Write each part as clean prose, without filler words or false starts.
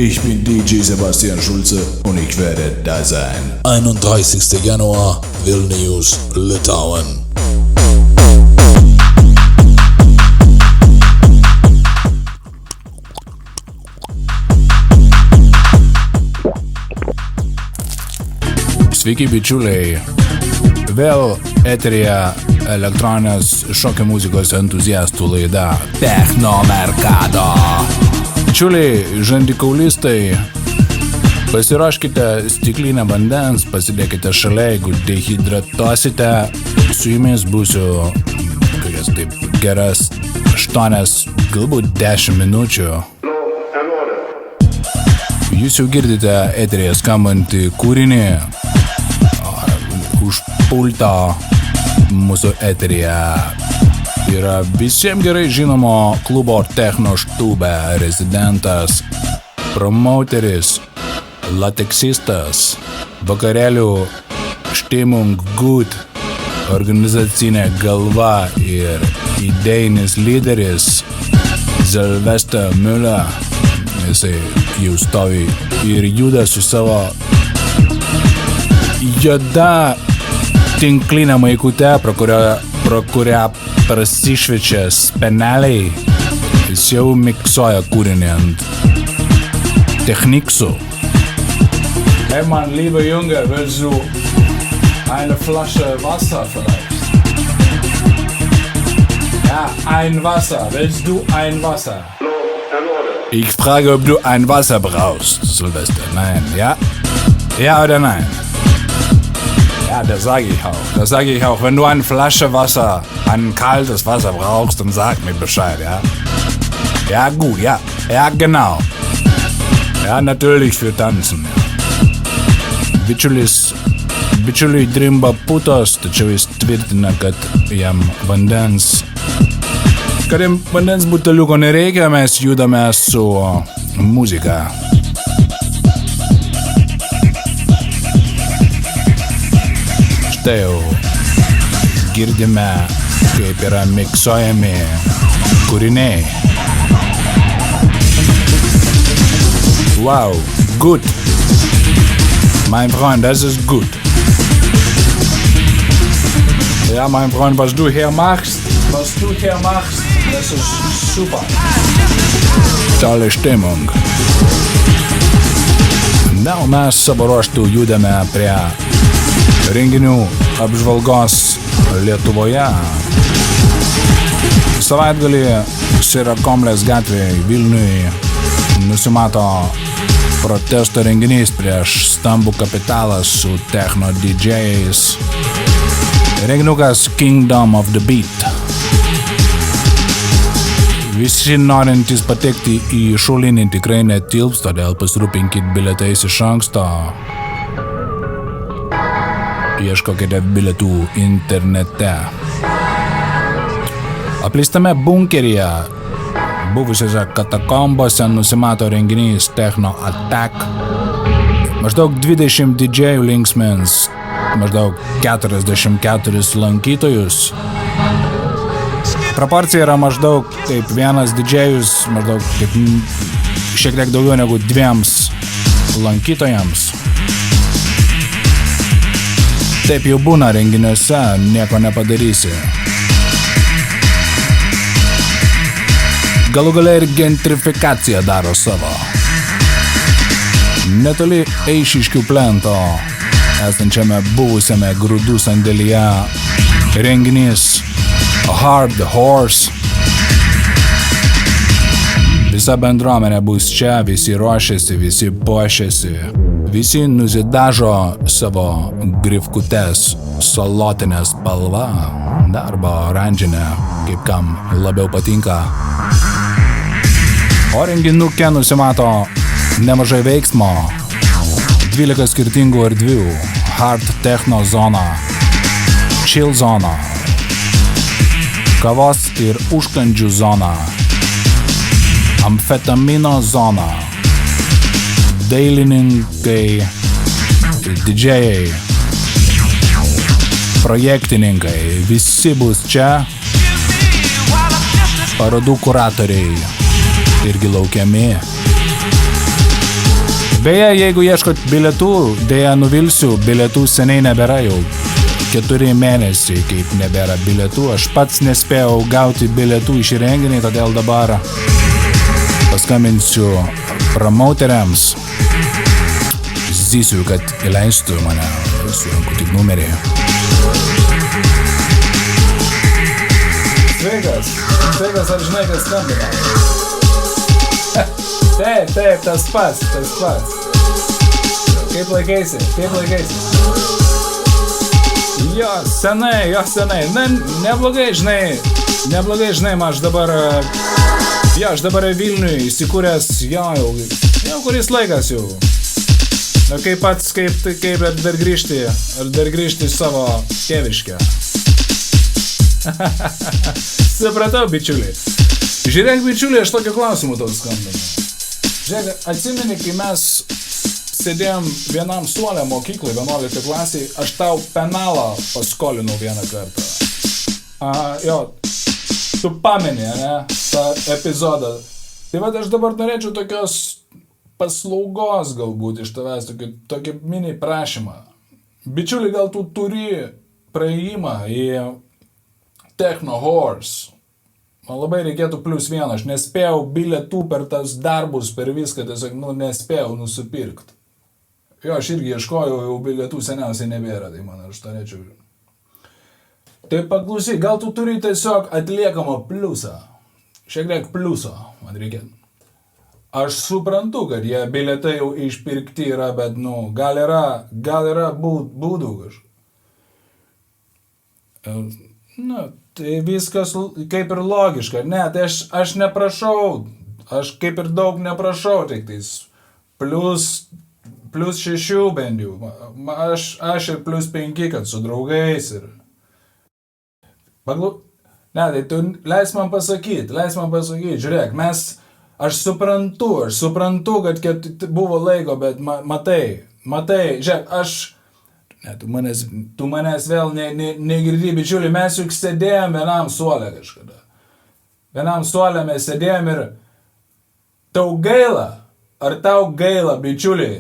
Ich bin DJ Sebastian Schulze und ich werde da sein. 31. Januar, Vilnius, Litauen. Sveiki bičiuliai, vėl eteryje elektroninės šokio muzikos entuziastų laida Techno Mercado. Bičiuliai, žandikaulistai, pasiruoškite stiklinę vandens, pasidėkite šalia, jeigu dehidratuosite, su jumis būsiu kokias taip geras 8, galbūt 10 minučių. Jūs jau girdite eteryje skambantį kūrinį. Už pulto mūsų eteryje yra visiems gerai žinomo klubo Techno Stube rezidentas, promauteris, lateksistas, vakarėlių Stimmung Gut, organizacinė galva ir idėjinis lyderis Sylvester Müller. Jisai jau stovi ir juda su savo juoda tinklinė maikute, pro kurią prasišviečia speneliai. Jis jau miksuoja kūrinį ant Techniksų. Hey man, lieber Junge, willst du eine Flasche Wasser vielleicht? Ja, ein Wasser. Willst du ein Wasser? Ich frage, ob du ein Wasser brauchst, Sylvester. Nein, ja? Ja oder nein? Ja, das sage ich auch. Wenn du eine Flasche Wasser, ein kaltes Wasser brauchst, dann sag mir Bescheid, ja? Ja, gut, ja. Ja, genau. Ja, natürlich für Tanzen. Bičiuliui drimba putos, tačiau jis tvirtina, kad jam vandens buteliuko nereikia, mes judame su muzika. Štai jau girdime, kaip yra miksuojami kūriniai. Wow, gut. Mein Freund, das ist gut. Ja, mein Freund, was du hier machst, das ist super. Tolle Stimmung. Na, o mes savo ruoštų judame prie renginių apžvalgos Lietuvoje. Savaitgalį Sirakomlės gatvėje Vilniuje nusimato protesto renginys prieš stambų kapitalą su techno DJ'ais. Renginukas Kingdom of the Beat. Visi norintys patekti į šulinį tikrai netilps, todėl pasirūpinkit bilietais iš anksto. Ieškokite bilietų internete. Apleistame bunkeryje, buvusiose katakombose nusimato renginys Techno Attack. Maždaug 20 DJ linksmins, maždaug 44 lankytojus. Proporcija yra maždaug kaip vienas didžėjus, maždaug kaip šiek tiek daugiau negu 2 lankytojams. Taip jau būna renginiuose, nieko nepadarysi. Galų gale ir gentrifikacija daro savo. Netoli Eišiškių plento, esančiame buvusiame grūdų sandėlyje, renginys Hard Horse. Visa bendruomenė bus čia, visi ruošiasi, visi puošiasi, visi nusidažo savo grifkutes salotinę spalvą, arba oranžinę, kaip kam labiau patinka. O renginuke nusimato nemažai veiksmo, 12 skirtingų erdvių, hard techno zona, chill zona, kavos ir užkandžių zona, amfetamino zona, dailininkai, didžėjai, projektininkai, visi bus čia, parodų kuratoriai irgi laukiami. Beje, jeigu ieškot bilietų, dėja nuvilsiu, bilietų seniai nebėra jau. 4 mėnesiai, kaip nebėra bilietų. Aš pats nespėjau gauti bilietų iš renginį, todėl dabar paskambinsiu promauteriams. Zysiu, kad įleistų mane, suranku tik numerį. Sveikas, ar žinai, kas skambina? Taip, tas pats. Kaip laikaisi? Jo, senai. Neblogai, žinai, aš dabar Vilniui įsikūręs, jau kuris laikas jau. Na kaip dar grįžti savo tėviškę. Supratau, bičiuliai. Žiūrėk, bičiuliai, aš tokio klausimų tau skambinu. Žiūrėk, atsimeni, kai mes sėdėjom vienam suolė mokyklai, 11 klasiai, aš tau penalą paskolinau vieną kartą. Tu pameni, ne, tą epizodą. Tai vad aš dabar norėčiau tokios paslaugos galbūt iš tavęs, tokį mini prašymą. Bičiuli, gal tu turi praėjimą į Techno Horse. Man labai reikėtų +1, aš nespėjau bilietų per tas darbus, per viską, tiesiog, nespėjau nusipirkti. Aš irgi ieškojau, jau bilietų seniausiai nebėra, tai man aš norėčiau. Tai paklausyk, gal tu turi tiesiog atliekamą pliusą. Šiek tiek pliuso, man reikėtų. Aš suprantu, kad jie bilietai jau išpirkti yra, bet, gal yra būdų kažkaip. Tai viskas kaip ir logiška. Ne, tai aš neprašau, aš kaip ir daug neprašau, tik tais +6 bent jau. Aš ir +5, kad su draugais ir... Ne, tai tu leis man pasakyti, žiūrėk, aš suprantu, kad buvo laiko, bet matai, žiūrėk, tu manęs vėl negirdi, bičiuli, mes juk sėdėjom vienam suolė kažkada. Vienam suolė mes sėdėjom ir tau gaila, bičiuli,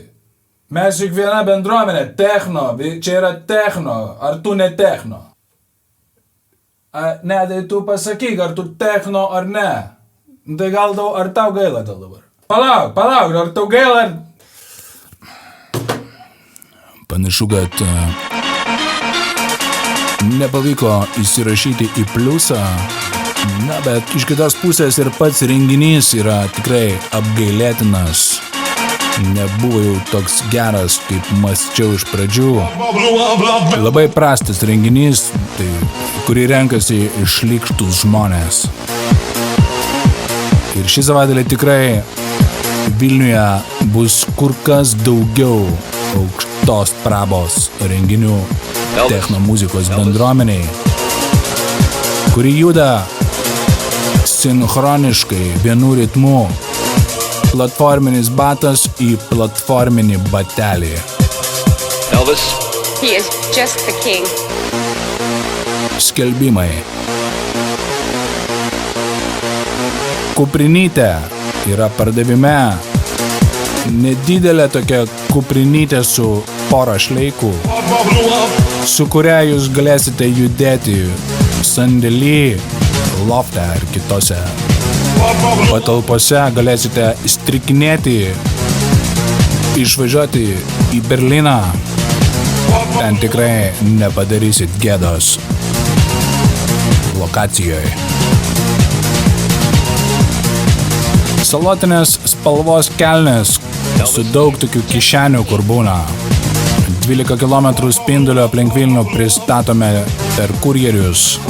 mes juk viena bendruomenė, techno, čia yra techno, ar tu ne techno? Ne, tai tu pasakyk, ar tu techno ar ne. Tai gal ar tau gaila tau dabar? Palauk, ar tau gaila ar... Panašu, kad nepavyko įsirašyti į pliusą, bet iš kitos pusės ir pats renginys yra tikrai apgailėtinas. Nebuvo jau toks geras, kaip mąsčiau iš pradžių. Labai prastas renginys, kurį renkasi šlykštūs žmonės. Ir šį savaitgalį tikrai Vilniuje bus kur kas daugiau aukštos prabos renginių techno muzikos bendruomeniai, kuri juda sinchroniškai vienu ritmu, platforminis batas į platforminį batelį. Elvis. He is just the king. Skelbimai. Kuprinytė yra pardavime. Nedidelė tokia kuprinytė su pora šleikų, su kuria jūs galėsite judėti sandėly, lofte ar kitose patalpose, galėsite strikinėti, išvažiuoti į Berliną, ten tikrai nepadarysit gėdos lokacijoje. Salotinės spalvos kelnės su daug tokių kišenių, kur būna. 12 km spindulio aplink Vilnių pristatome per kurjerius.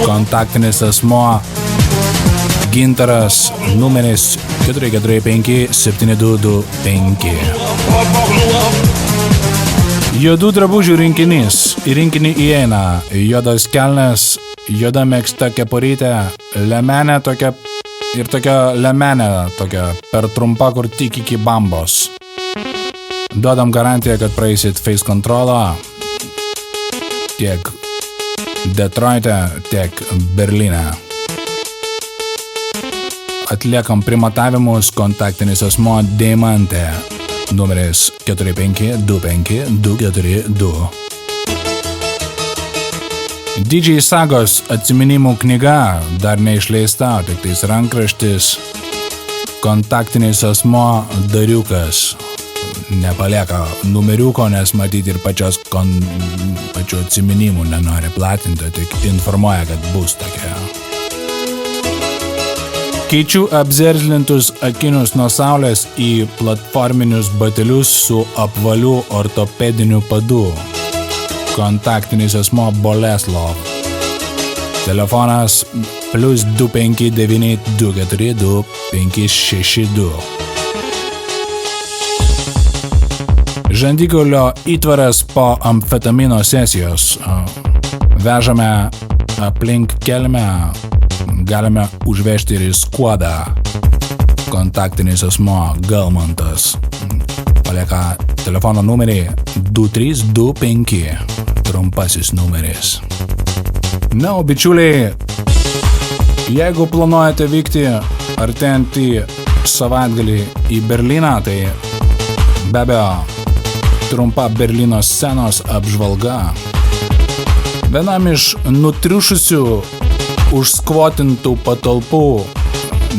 Kontaktinis asmuo Gintaras, numeris 445 7225. Juodų drabužių rinkinys. Į rinkinį įeina juodas kelnes, juoda megzta kepurytė, lemenė tokia ir tokia lemenė tokia per trumpa, kur tik iki bambos. Duodam garantiją, kad praeisit face kontrolą tiek Detroite, tiek Berlyne. Atliekam primatavimus, kontaktinis asmuo Deimantė. numeris 4525242. DJ Sagos atsiminimų knyga dar neišleista, tik tais rankraštis, kontaktinis asmo Dariukas. Nepalieka numeriuko, nes matyti ir pačių atsiminimų nenori platinti, tik informuoja, kad bus tokia. Keičiu apzerzlintus akinius nuo saulės į platforminius batelius su apvaliu ortopediniu padu. Kontaktinis asmo Boleslov. Telefonas +259 242 562. Žandikaulio įtvaras po amfetamino sesijos. Vežame aplink kelmę, galime užvežti ir į Skuodą. Kontaktinis asmo Galmantas. Palieka telefono numerį 2325, trumpasis numeris. Na, o bičiuliai, jeigu planuojate vykti artėjantį savaitgalį į Berlyną, tai be abejo, trumpa Berlyno scenos apžvalga. Vienam iš nutriušusių, užskvotintų patalpų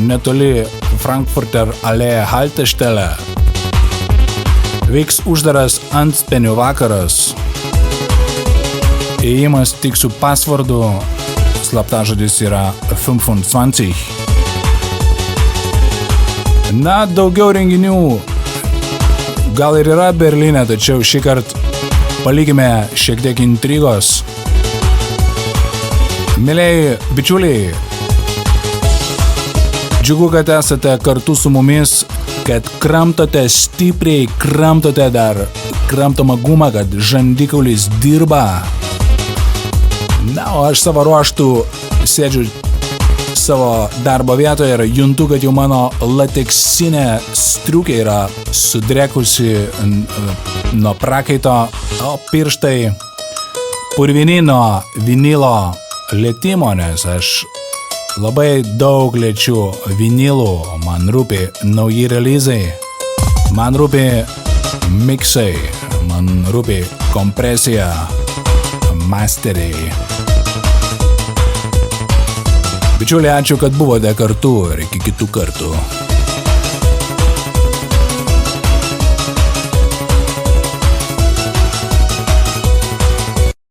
netoli Frankfurter Allee Haltestelle vyks uždaras antspenių vakaras. Įėjimas tik su pasvardu, slaptažodis yra 25. Na, daugiau renginių gal ir yra Berlyne, tačiau šį kartą palikime šiek tiek intrigos. Mielieji bičiuliai, džiugu, kad esate kartu su mumis, kad kramtote stipriai, kramtote dar kramtomą gumą, kad žandikaulis dirba. Na, o aš savo ruoštų sėdžiu savo darbo vietoje ir juntu, kad jau mano lateksinė striukė yra sudrekusi nuo prakaito, o pirštai purvini nuo vinilo lietimo, nes aš labai daug liečiu vinilų, man rūpi nauji releasai, man rūpi miksai, man rūpi kompresija, masteriai. Bičiuliai, ačiū, kad buvote kartu ir iki kitų kartų.